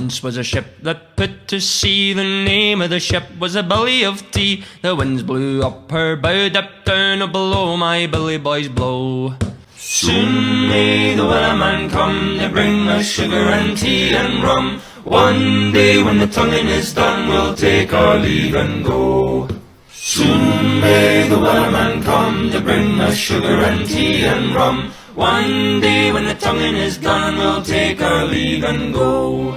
Once was a ship that put to sea. The name of the ship was a Billy of Tea. The winds blew up her bow, dipped down below, my Billy boys blow. Soon may the wellerman come to bring us sugar and tea and rum. One day when the tonguing is done, we'll take our leave and go. Soon may the wellerman come to bring us sugar and tea and rum. One day when the tonguing is done, we'll take our leave and go.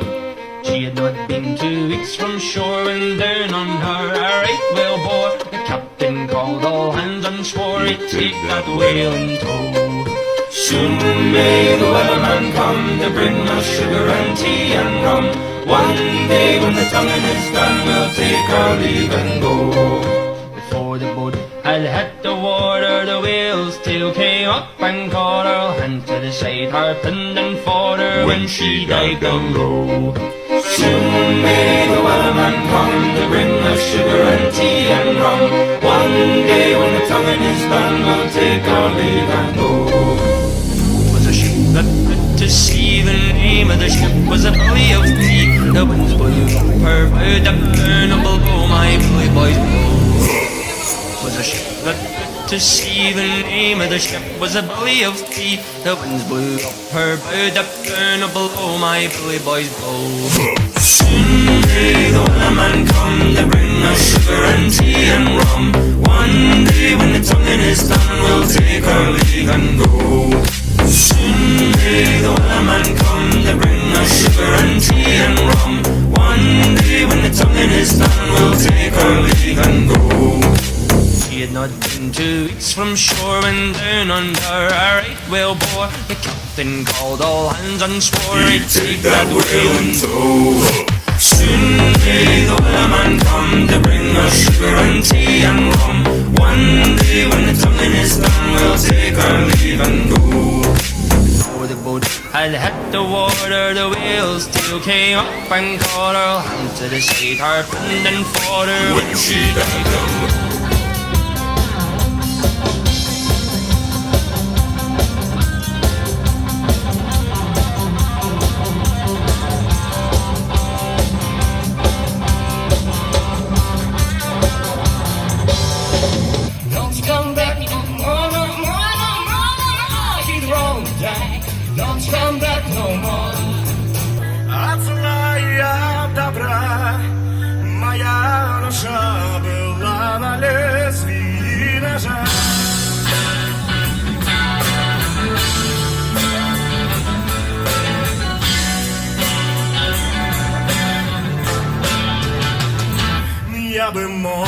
She had not been 2 weeks from shore when down on her a right whale bore. The captain called all hands and swore he'd take that whale in tow. Soon may the wellerman come to bring us sugar and tea and rum. One day when the tonguing is done, we'll take our leave and go. Before the boat had hit the water, the whale's tail came up and caught her. Hand to the side, harped and fought her when she dived down low. Soon may the wellerman come to bring us sugar and tea and rum. One day when the tonguing is done, we'll take our leave and go. Was a ship that put to sea. The name of the ship was a Billy of Tea. The winds blew up her bow, dipped down below, my Billy boys blow. Was a ship that put to sea. The name of the ship was a Billy of Tea. The winds blew up her bow, dipped down below, my Billy boys blow. Soon may the wellerman come to bring us sugar and tea and rum. One day when the tonguing is done, we'll take our leave and go. Soon may the wellerman come to bring us sugar and tea and rum. One day when the tonguing is done, we'll take our leave and go. She had not been 2 weeks from shore when down under a right whale bore. The captain called all hands and swore he'd take that whale in tow. Soon may the wellerman come to bring us sugar and tea and rum. One day when the tonguing is done, we'll take our leave and go. Before the boat had hit the water, the whale's tail came up and caught her. Hand to the side, harped and fought her when she dived down low. Don't come back no more. A zлая добра, моя душа была на лезвии ножа. Я бы мог